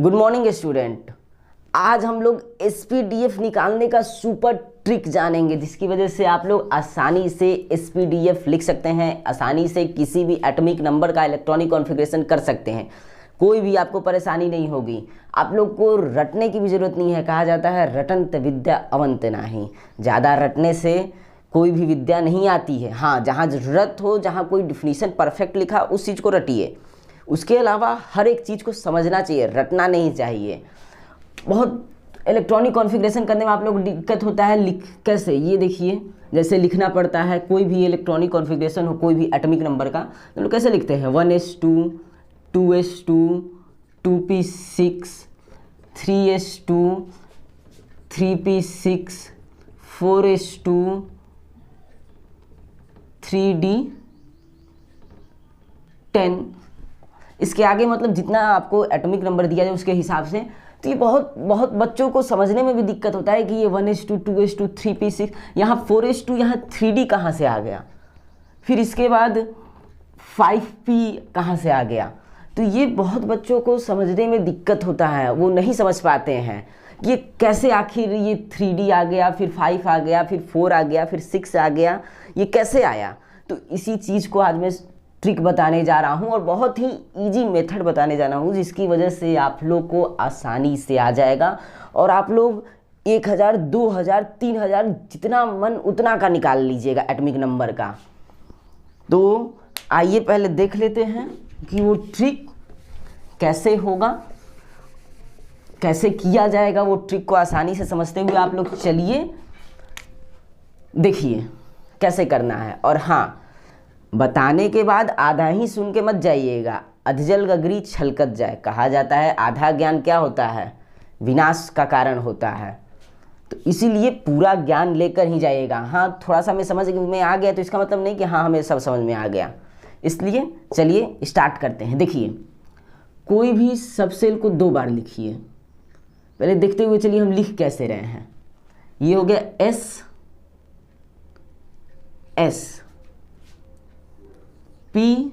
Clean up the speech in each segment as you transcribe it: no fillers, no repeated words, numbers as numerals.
Good morning student. आज हम लोग एसपीडीएफ निकालने का सुपर ट्रिक जानेंगे, जिसकी वजह से आप लोग आसानी से एसपीडीएफ लिख सकते हैं, आसानी से किसी भी एटॉमिक नंबर का इलेक्ट्रॉनिक कॉन्फ़िगरेशन कर सकते हैं। कोई भी आपको परेशानी नहीं होगी। आप लोग को रटने की भी ज़रूरत नहीं है। कहा जाता है रटंत विद्या अवंत नाही। ज़्यादा रटने से कोई भी विद्या नहीं आती है। हाँ, जहाँ ज़रूरत हो, जहाँ कोई डिफिनीशन परफेक्ट लिखा, उस चीज़ को रटिए। उसके अलावा हर एक चीज़ को समझना चाहिए, रटना नहीं चाहिए। बहुत इलेक्ट्रॉनिक कॉन्फ़िगरेशन करने में आप लोग दिक्कत होता है। कैसे, ये देखिए, जैसे लिखना पड़ता है कोई भी इलेक्ट्रॉनिक कॉन्फ़िगरेशन हो, कोई भी एटॉमिक नंबर का, तो लोग कैसे लिखते हैं 1s2 2s2 2p6 3s2 3p6 4s2 3d10। इसके आगे मतलब जितना आपको एटॉमिक नंबर दिया जाए उसके हिसाब से। तो ये बहुत बच्चों को समझने में भी दिक्कत होता है कि ये 1s2 2s2 3p6, यहाँ 4s2, यहाँ 3d कहाँ से आ गया, फिर इसके बाद 5p कहाँ से आ गया। तो ये बहुत बच्चों को समझने में दिक्कत होता है, वो नहीं समझ पाते हैं ये कैसे, आखिर ये 3d आ गया, फिर 5 आ गया, फिर 4 आ गया, फिर 6 आ गया, ये कैसे आया। तो इसी चीज़ को आज मैं ट्रिक बताने जा रहा हूँ और बहुत ही इजी मेथड बताने जा रहा हूँ, जिसकी वजह से आप लोग को आसानी से आ जाएगा और आप लोग 1000 2000 3000 जितना मन उतना का निकाल लीजिएगा एटॉमिक नंबर का। तो आइए पहले देख लेते हैं कि वो ट्रिक कैसे होगा, कैसे किया जाएगा। वो ट्रिक को आसानी से समझते हुए आप लोग चलिए देखिए कैसे करना है। और हाँ, बताने के बाद आधा ही सुन के मत जाइएगा, अधजल गगरी छलकत जाए। कहा जाता है आधा ज्ञान क्या होता है, विनाश का कारण होता है। तो इसीलिए पूरा ज्ञान लेकर ही जाइएगा। हाँ, थोड़ा सा मैं समझ में आ गया तो इसका मतलब नहीं कि हाँ हमें सब समझ में आ गया। इसलिए चलिए स्टार्ट करते हैं। देखिए, कोई भी सब सेल को 2 बार लिखिए। पहले देखते हुए चलिए हम लिख कैसे रहे हैं। ये हो गया एस एस पी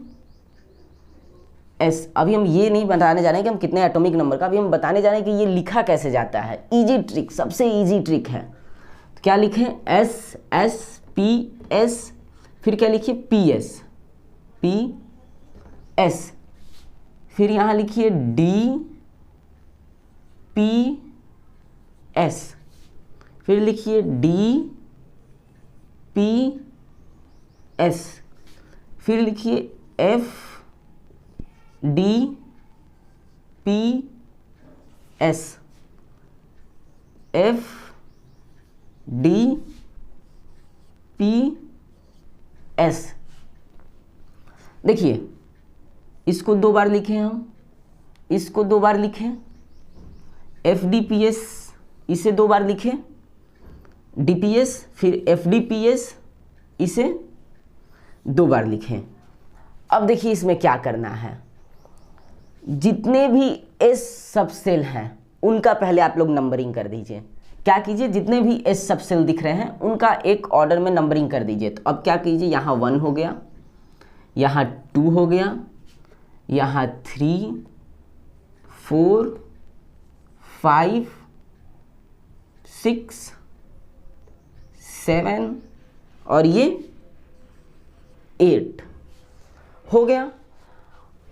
एस। अभी हम ये नहीं बताने जा रहे हैं कि हम कितने एटॉमिक नंबर का, अभी हम बताने जा रहे हैं कि ये लिखा कैसे जाता है। इजी ट्रिक, सबसे इजी ट्रिक है। तो क्या लिखें, एस एस पी एस, फिर क्या लिखिए पी एस पी एस, फिर यहाँ लिखिए डी पी एस, फिर लिखिए डी पी एस, फिर लिखिए F D P S, F D P S. देखिए, इसको 2 बार लिखें हम, इसको 2 बार लिखें, एफ डी पी एस इसे 2 बार लिखें, डी पी एस, फिर एफ डी पी एस इसे 2 बार लिखें। अब देखिए इसमें क्या करना है। जितने भी एस सब सेल हैं उनका पहले आप लोग नंबरिंग कर दीजिए। क्या कीजिए, जितने भी एस सब सेल दिख रहे हैं उनका एक ऑर्डर में नंबरिंग कर दीजिए। तो अब क्या कीजिए, यहाँ 1 हो गया, यहाँ 2 हो गया, यहाँ 3 4 5 6 7 और ये 8 हो गया।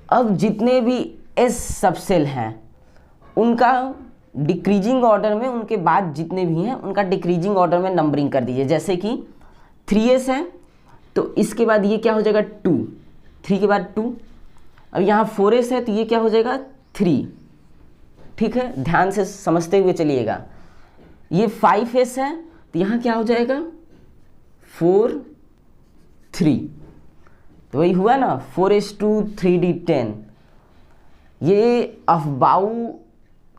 अब जितने भी एस सब सेल हैं उनका डिक्रीजिंग ऑर्डर में, उनके बाद जितने भी हैं उनका डिक्रीजिंग ऑर्डर में नंबरिंग कर दीजिए। जैसे कि 3s है तो इसके बाद ये क्या हो जाएगा 2, 3 के बाद 2। अब यहाँ 4s है तो ये क्या हो जाएगा 3। ठीक है, ध्यान से समझते हुए चलिएगा। ये 5s है तो यहाँ क्या हो जाएगा 4 3। तो वही हुआ ना 4s2 3d10। ये अफबाऊ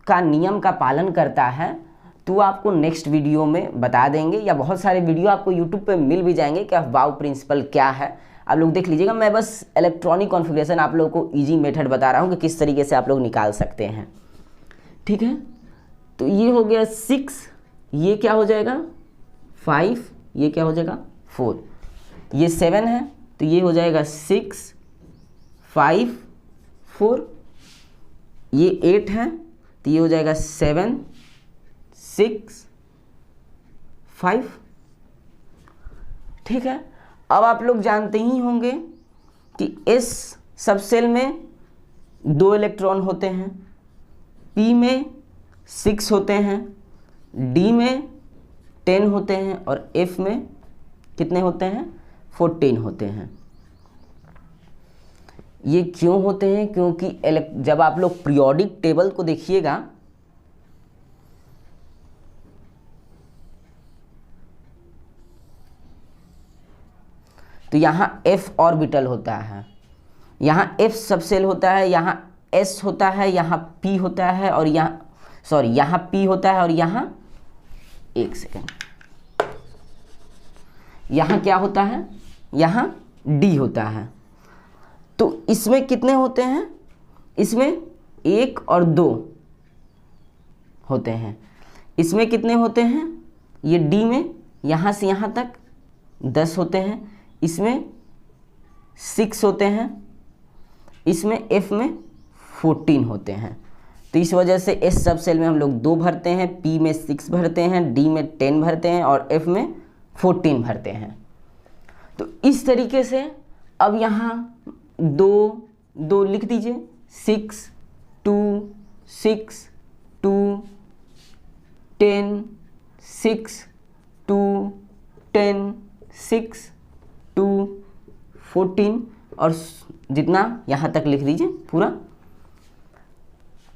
का नियम का पालन करता है। तो आपको नेक्स्ट वीडियो में बता देंगे, या बहुत सारे वीडियो आपको यूट्यूब पे मिल भी जाएंगे कि अफबाऊ प्रिंसिपल क्या है, आप लोग देख लीजिएगा। मैं बस इलेक्ट्रॉनिक कॉन्फ़िगरेशन आप लोगों को इजी मेथड बता रहा हूँ कि किस तरीके से आप लोग निकाल सकते हैं। ठीक है, तो ये हो गया 6, ये क्या हो जाएगा 5, ये क्या हो जाएगा 4, ये 7 है तो ये हो जाएगा 6 5 4, ये 8 है तो ये हो जाएगा 7 6 5। ठीक है, अब आप लोग जानते ही होंगे कि एस सब सेल में 2 इलेक्ट्रॉन होते हैं, पी में 6 होते हैं, डी में 10 होते हैं और एफ में कितने होते हैं? 14 होते हैं। ये क्यों होते हैं? क्योंकि जब आप लोग पीरियोडिक टेबल को देखिएगा तो यहाँ f ऑर्बिटल होता है, यहाँ f सब सेल होता है, यहाँ s होता है, यहाँ p होता है और यहाँ p होता है और यहाँ एक सेकेंड यहाँ क्या होता है? यहाँ d होता है। तो इसमें कितने होते हैं? इसमें 1 और 2 होते हैं। इसमें कितने होते हैं? ये d में यहाँ से यहाँ तक 10 होते हैं, इसमें 6 होते हैं, इसमें f में 14 होते हैं। तो इस वजह से s सब सेल में हम लोग 2 भरते हैं, p में 6 भरते हैं, d में 10 भरते हैं और f में 14 भरते हैं। तो इस तरीके से अब यहाँ 2 लिख दीजिए, 6 2 6 2 10 6 2 10 6 2 14 और जितना यहाँ तक लिख दीजिए पूरा।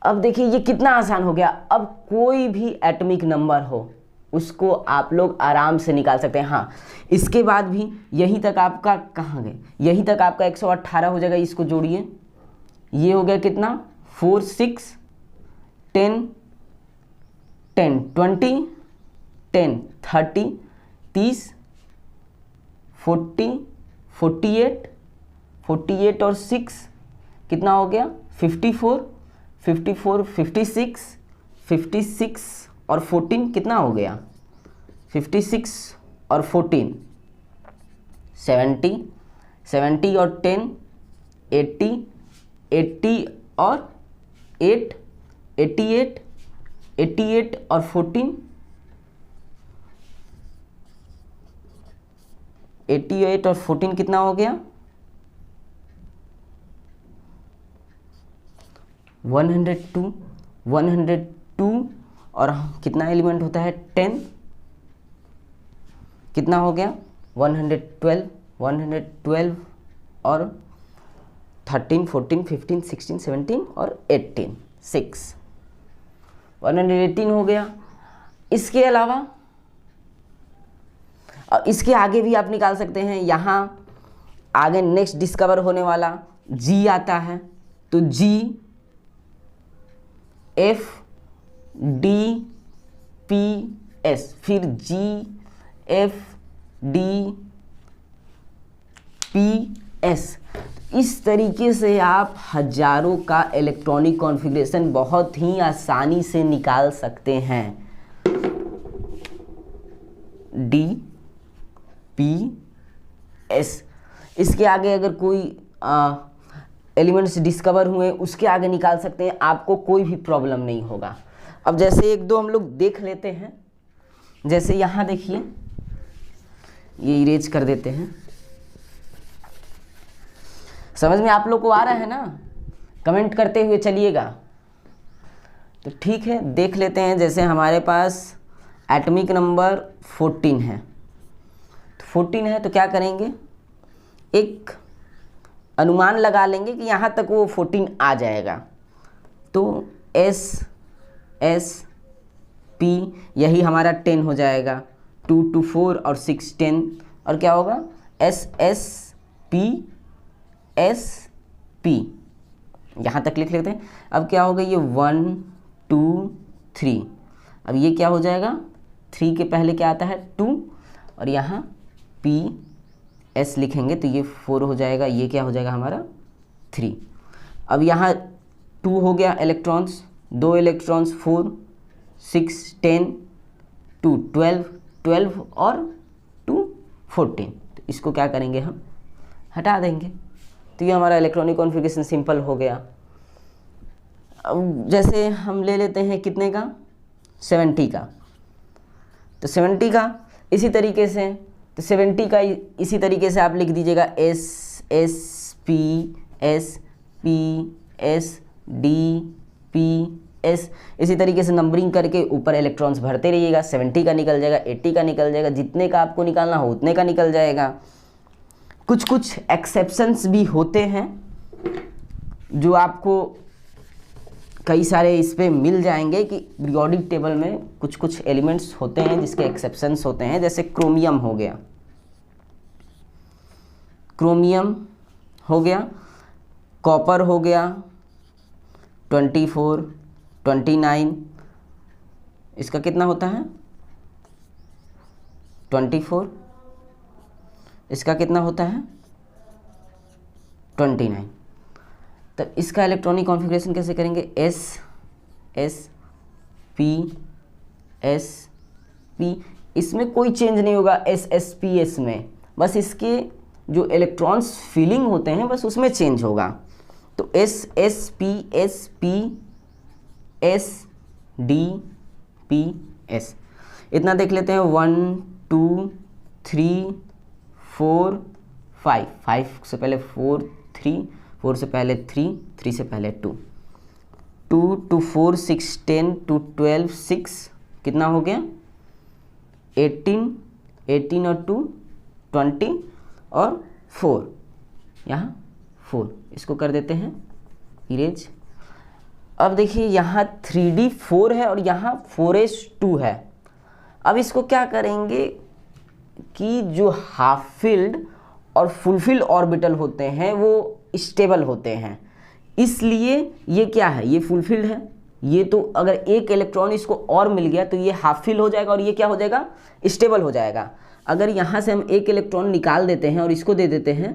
अब देखिए ये कितना आसान हो गया। अब कोई भी एटॉमिक नंबर हो उसको आप लोग आराम से निकाल सकते हैं। हाँ, इसके बाद भी यहीं तक आपका कहाँ गए, यहीं तक आपका 118 हो जाएगा। इसको जोड़िए, ये हो गया कितना? 4 6 10 10 20 10 30 30 40 48 48 और 6 कितना हो गया? 54 54 56 56 और 14 कितना हो गया? 56 और 14 70 70 और 10 80 80 और 8 88 88 और 14 88 और 14 कितना हो गया? 102 102 और कितना एलिमेंट होता है? 10 कितना हो गया? 112 112 और 13 14 15 16 17 और 18 6 118 हो गया। इसके अलावा इसके आगे भी आप निकाल सकते हैं। यहाँ आगे नेक्स्ट डिस्कवर होने वाला G आता है, तो G F D P S, फिर G F D P S। इस तरीके से आप हजारों का इलेक्ट्रॉनिक कॉन्फ़िगरेशन बहुत ही आसानी से निकाल सकते हैं। D P S। इसके आगे अगर कोई एलिमेंट्स डिस्कवर हुए उसके आगे निकाल सकते हैं, आपको कोई भी प्रॉब्लम नहीं होगा। अब जैसे एक दो हम लोग देख लेते हैं, जैसे यहाँ देखिए, ये इरेज कर देते हैं। समझ में आप लोग को आ रहा है ना? कमेंट करते हुए चलिएगा। तो ठीक है, देख लेते हैं। जैसे हमारे पास एटॉमिक नंबर 14 है, 14 है तो क्या करेंगे? एक अनुमान लगा लेंगे कि यहाँ तक वो 14 आ जाएगा। तो S S P यही हमारा 10 हो जाएगा, 2 2 4 और 6 10 और क्या होगा? S S P S P। यहाँ तक लिख लेते हैं। अब क्या होगा? ये 1 2 3। अब ये क्या हो जाएगा? 3 के पहले क्या आता है? 2 और यहाँ P S लिखेंगे तो ये 4 हो जाएगा। ये क्या हो जाएगा हमारा? 3। अब यहाँ 2 हो गया इलेक्ट्रॉन्स, 2 इलेक्ट्रॉन्स 4 6 10 2 12 12 और 2 14। तो इसको क्या करेंगे? हम हटा देंगे। तो ये हमारा इलेक्ट्रॉनिक कॉन्फ़िगरेशन सिंपल हो गया। अब जैसे हम ले लेते हैं कितने का, 70 का, तो 70 का इसी तरीके से, तो 70 का इसी तरीके से आप लिख दीजिएगा S S P S P S D P S, इसी तरीके से नंबरिंग करके ऊपर इलेक्ट्रॉन्स भरते रहिएगा। 70 का निकल जाएगा, 80 का निकल जाएगा, जितने का आपको निकालना हो उतने का निकल जाएगा। कुछ कुछ एक्सेप्शंस भी होते हैं जो आपको कई सारे इस पे मिल जाएंगे कि पीरियोडिक टेबल में कुछ कुछ एलिमेंट्स होते हैं जिसके एक्सेप्शंस होते हैं। जैसे क्रोमियम हो गया, क्रोमियम हो गया, कॉपर हो गया 24, 29, इसका कितना होता है 24, इसका कितना होता है 29। तब इसका इलेक्ट्रॉनिक कॉन्फ़िगरेशन कैसे करेंगे, S S P S P, इसमें कोई चेंज नहीं होगा एस एस पी एस में, बस इसके जो इलेक्ट्रॉन्स फीलिंग होते हैं बस उसमें चेंज होगा। तो S S P S D P S, इतना देख लेते हैं। 1 2 3 4 5, 5 से पहले 4, 3, 4 से पहले 3, 3 से पहले 2, 2 2 4 6 10 2 12 6, कितना हो गया 18, 18 और 2 20 और 4, यहाँ 4, इसको कर देते हैं इरेज। अब देखिए यहाँ 3D 4 है और यहाँ 4s2 है। अब इसको क्या करेंगे कि जो हाफ फिल्ड और फुलफिल ऑर्बिटल होते हैं वो स्टेबल होते हैं, इसलिए ये क्या है, ये फुलफिल्ड है। ये तो अगर एक इलेक्ट्रॉन इसको और मिल गया तो ये हाफ फिल हो जाएगा और ये क्या हो जाएगा, स्टेबल हो जाएगा। अगर यहाँ से हम एक इलेक्ट्रॉन निकाल देते हैं और इसको दे देते हैं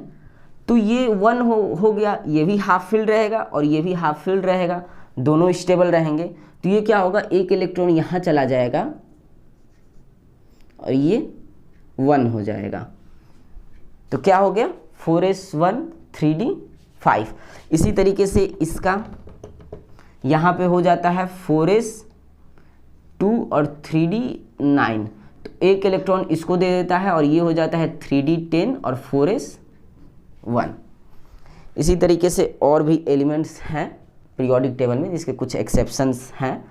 तो ये 1 हो गया, ये भी हाफ फिल्ड रहेगा और ये भी हाफ फिल्ड रहेगा, दोनों स्टेबल रहेंगे। तो ये क्या होगा, एक इलेक्ट्रॉन यहाँ चला जाएगा और ये 1 हो जाएगा। तो क्या हो गया 4s1 3d 5। इसी तरीके से इसका यहाँ पे हो जाता है 4s2 और 3d 9, तो एक इलेक्ट्रॉन इसको दे देता है और ये हो जाता है 3d 10 और 4s1। इसी तरीके से और भी एलिमेंट्स हैं पीरियोडिक टेबल में जिसके कुछ एक्सेप्शंस हैं,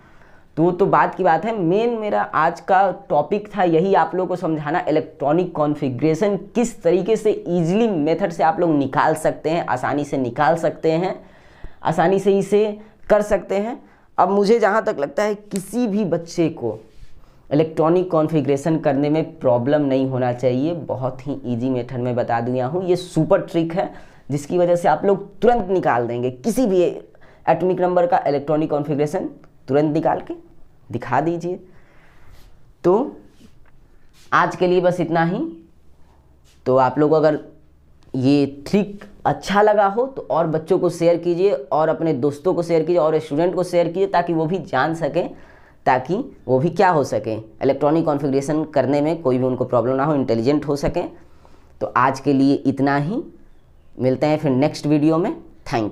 तो वो तो बात की बात है। मेन मेरा आज का टॉपिक था यही आप लोगों को समझाना, इलेक्ट्रॉनिक कॉन्फ़िगरेशन किस तरीके से ईजिली मेथड से आप लोग निकाल सकते हैं, आसानी से निकाल सकते हैं, आसानी से इसे कर सकते हैं। अब मुझे जहाँ तक लगता है किसी भी बच्चे को इलेक्ट्रॉनिक कॉन्फ़िगरेशन करने में प्रॉब्लम नहीं होना चाहिए, बहुत ही ईजी मेथड में बता दिया हूँ। ये सुपर ट्रिक है जिसकी वजह से आप लोग तुरंत निकाल देंगे किसी भी एटॉमिक नंबर का इलेक्ट्रॉनिक कॉन्फ़िगरेशन, तुरंत निकाल के दिखा दीजिए। तो आज के लिए बस इतना ही। तो आप लोग अगर ये ट्रिक अच्छा लगा हो तो और बच्चों को शेयर कीजिए और अपने दोस्तों को शेयर कीजिए और स्टूडेंट को शेयर कीजिए ताकि वो भी जान सकें, ताकि वो भी क्या हो सके, इलेक्ट्रॉनिक कॉन्फ़िगरेशन करने में कोई भी उनको प्रॉब्लम ना हो, इंटेलिजेंट हो सकें। तो आज के लिए इतना ही, मिलते हैं फिर नेक्स्ट वीडियो में। Thank you.